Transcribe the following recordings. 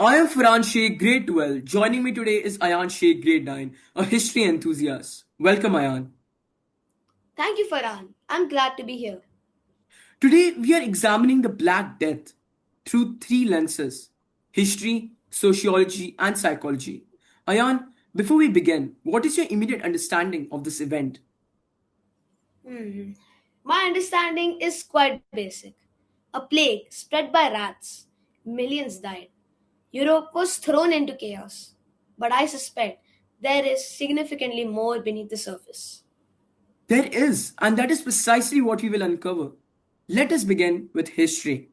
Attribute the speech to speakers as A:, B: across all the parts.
A: I am Farhan Sheikh, grade 12. Joining me today is Ayan Sheikh, grade 9, a history enthusiast. Welcome, Ayan.
B: Thank you, Farhan. I'm glad to be here.
A: Today, we are examining the Black Death through three lenses: history, sociology, and psychology. Ayan, before we begin, what is your immediate understanding of this event?
B: Hmm. My understanding is quite basic. A plague spread by rats. Millions died. Europe was thrown into chaos. But I suspect there is significantly more beneath the surface.
A: There is, and that is precisely what we will uncover. Let us begin with history.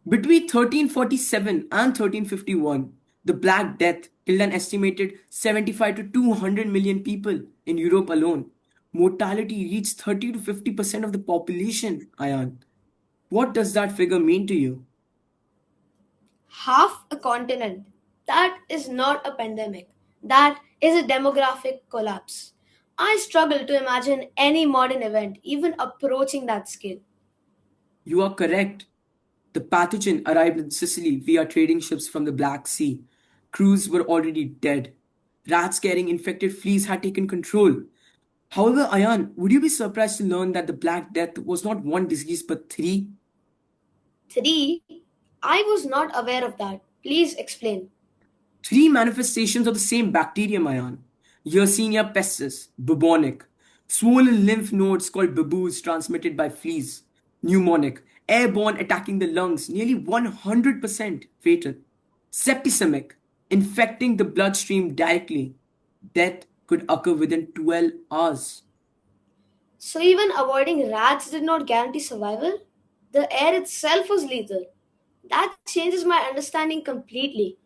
A: Between 1347 and 1351, the Black Death killed an estimated 75 to 200 million people in Europe alone. Mortality reached 30 to 50% of the population, Ayan. What does that figure mean to you?
B: Half a continent. That is not a pandemic. That is a demographic collapse. I struggle to imagine any modern event even approaching that scale.
A: You are correct. The pathogen arrived in Sicily via trading ships from the Black Sea. Crews were already dead. Rats carrying infected fleas had taken control. However, Ayan, would you be surprised to learn that the Black Death was not one disease but three?
B: Three, I was not aware of that. Please explain.
A: Three manifestations of the same bacterium, Ion. Yersinia pestis, bubonic. Swollen lymph nodes called baboons transmitted by fleas. Pneumonic, airborne attacking the lungs, nearly 100% fatal. Septicemic, infecting the bloodstream directly. Death could occur within 12 hours.
B: So, even avoiding rats did not guarantee survival? The air itself was lethal. That changes my understanding completely.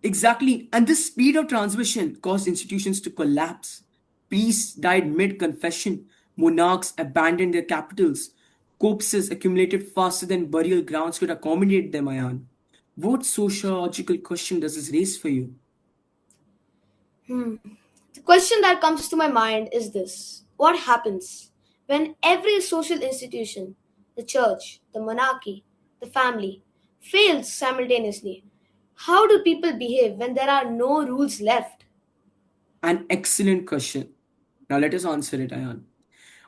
A: Exactly. And this speed of transmission caused institutions to collapse. Priests died mid confession. Monarchs abandoned their capitals. Corpses accumulated faster than burial grounds could accommodate them, Ayan. What sociological question does this raise for you?
B: Hmm. The question that comes to my mind is this: what happens when every social institution, the church, the monarchy, the family, fails simultaneously? How do people behave when there are no rules left?
A: An excellent question. Now let us answer it, Ayan.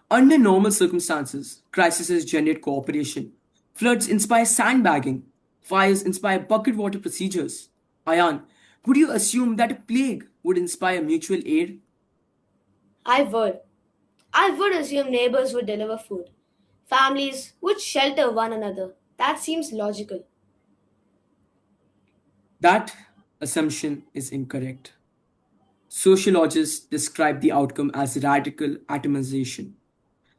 A: Under normal circumstances, crises generate cooperation. Floods inspire sandbagging. Fires inspire bucket water procedures. Ayan, would you assume that a plague would inspire mutual aid?
B: I would. I would assume neighbors would deliver food. Families would shelter one another. That seems logical.
A: That assumption is incorrect. Sociologists describe the outcome as radical atomization,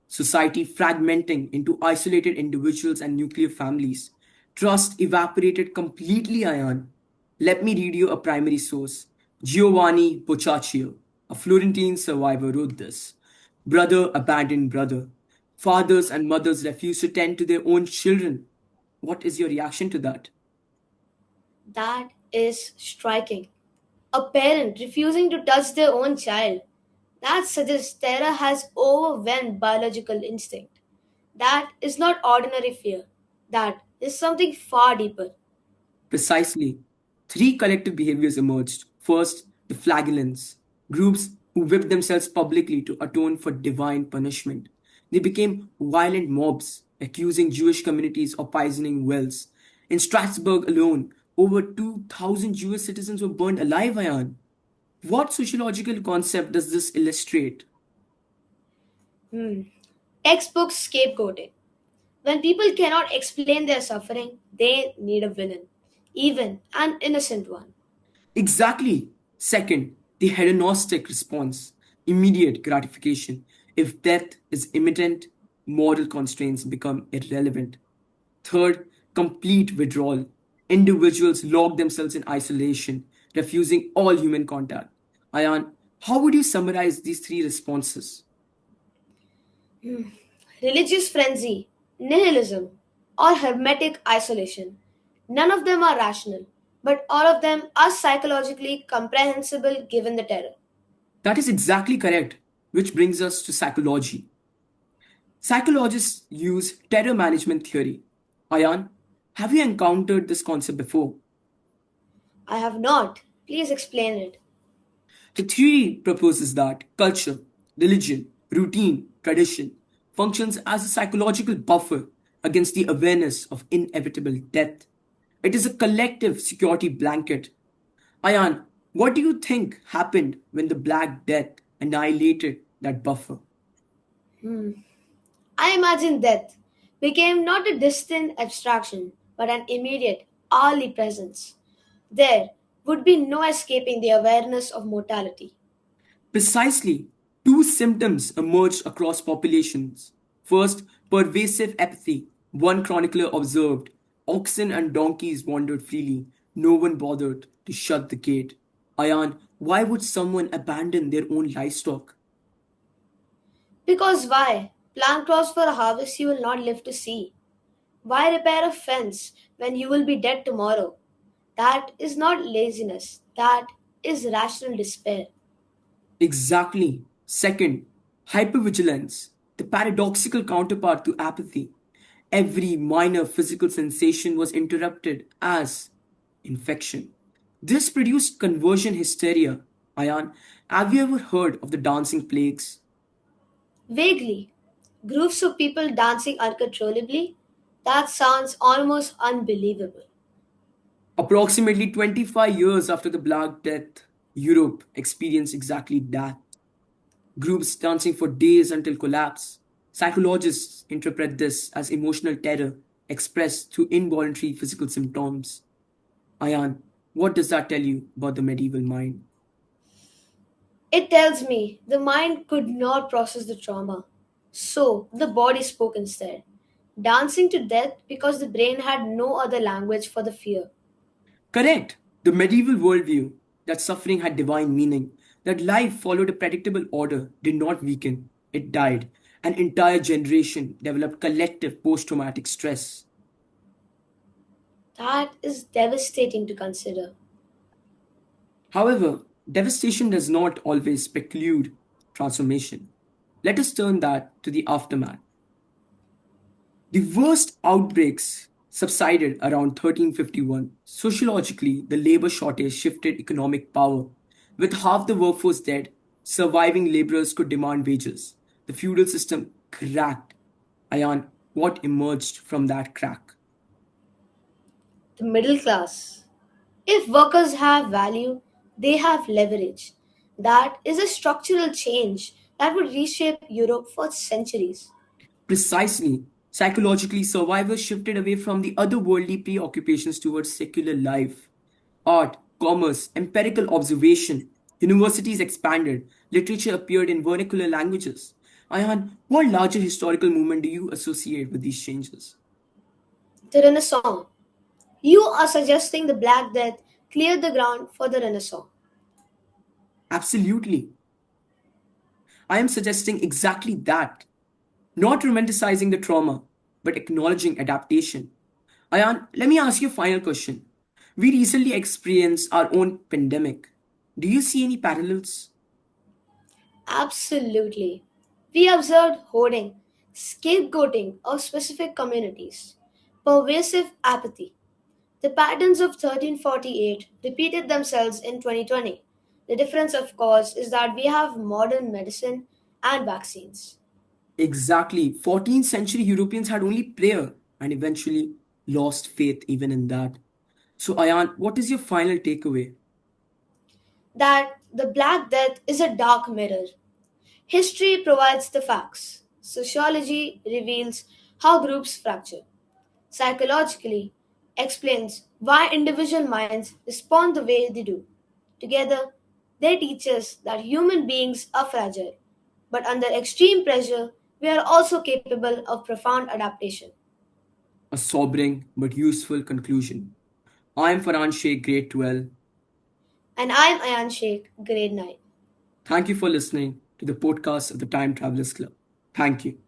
A: society fragmenting into isolated individuals and nuclear families. Trust evaporated completely, Ion. Let me read you a primary source. Giovanni Boccaccio, a Florentine survivor, wrote this: Brother abandoned brother. Fathers and mothers refuse to tend to their own children. What is your reaction to that?
B: That is striking. A parent refusing to touch their own child. That suggests terror has overwhelmed biological instinct. That is not ordinary fear. That is something far deeper.
A: Precisely. Three collective behaviors emerged. First, the flagellants, groups who whipped themselves publicly to atone for divine punishment. They became violent mobs, accusing Jewish communities of poisoning wells. In Strasbourg alone, over 2,000 Jewish citizens were burned alive, Ayan. What sociological concept does this illustrate?
B: Hmm. Textbook scapegoating. When people cannot explain their suffering, they need a villain, even an innocent one.
A: Exactly. Second, the hedonistic response, immediate gratification. If death is imminent, moral constraints become irrelevant. Third, complete withdrawal. Individuals lock themselves in isolation, refusing all human contact. Ayan, how would you summarize these three responses?
B: Religious frenzy, nihilism, or hermetic isolation. None of them are rational, but all of them are psychologically comprehensible given the terror.
A: That is exactly correct, which brings us to psychology. Psychologists use terror management theory. Ayan, have you encountered this concept before?
B: I have not. Please explain it.
A: The theory proposes that culture, religion, routine, tradition functions as a psychological buffer against the awareness of inevitable death. It is a collective security blanket. Ayan, what do you think happened when the Black Death annihilated that buffer?
B: Hmm. I imagine death became not a distant abstraction, but an immediate, hourly presence. There would be no escaping the awareness of mortality.
A: Precisely, two symptoms emerged across populations. First, pervasive apathy. One chronicler observed oxen and donkeys wandered freely. No one bothered to shut the gate. Ayan, why would someone abandon their own livestock?
B: Because why? Plant crops for a harvest you will not live to see. Why repair a fence when you will be dead tomorrow? That is not laziness, that is rational despair.
A: Exactly. Second, hypervigilance, the paradoxical counterpart to apathy. Every minor physical sensation was interrupted as infection. This produced conversion hysteria. Ayan, have you ever heard of the dancing plagues?
B: Vaguely, groups of people dancing uncontrollably? That sounds almost unbelievable.
A: Approximately 25 years after the Black Death, Europe experienced exactly that. Groups dancing for days until collapse. Psychologists interpret this as emotional terror expressed through involuntary physical symptoms. Ayan, what does that tell you about the medieval mind?
B: It tells me the mind could not process the trauma. So the body spoke instead, dancing to death because the brain had no other language for the fear.
A: Correct. The medieval worldview that suffering had divine meaning, that life followed a predictable order, did not weaken. It died. An entire generation developed collective post traumatic stress.
B: That is devastating to consider.
A: However, devastation does not always preclude transformation. Let us turn that to the aftermath. The worst outbreaks subsided around 1351. Sociologically, the labor shortage shifted economic power. With half the workforce dead, surviving laborers could demand wages. The feudal system cracked. Ayan, what emerged from that crack?
B: The middle class. If workers have value, they have leverage. That is a structural change that would reshape Europe for centuries.
A: Precisely. Psychologically, survivors shifted away from the otherworldly preoccupations towards secular life. Art, commerce, empirical observation. Universities expanded. Literature appeared in vernacular languages. Ayan, what larger historical movement do you associate with these changes?
B: The Renaissance. You are suggesting the Black Death cleared the ground for the Renaissance.
A: Absolutely. I am suggesting exactly that. Not romanticizing the trauma, but acknowledging adaptation. Ayan, let me ask you a final question. We recently experienced our own pandemic. Do you see any parallels?
B: Absolutely. We observed hoarding, scapegoating of specific communities, pervasive apathy. The patterns of 1348 repeated themselves in 2020. The difference, of course, is that we have modern medicine and vaccines.
A: Exactly. 14th century Europeans had only prayer and eventually lost faith even in that. So, Ayan, what is your final takeaway?
B: That the Black Death is a dark mirror. History provides the facts. Sociology reveals how groups fracture. Psychologically, explains why individual minds respond the way they do. Together, they teach us that human beings are fragile, but under extreme pressure, we are also capable of profound adaptation.
A: A sobering but useful conclusion. I am Farhan Sheikh, grade 12.
B: And I'm Ayan Sheikh, grade 9.
A: Thank you for listening to the podcast of the Time Travelers Club. Thank you.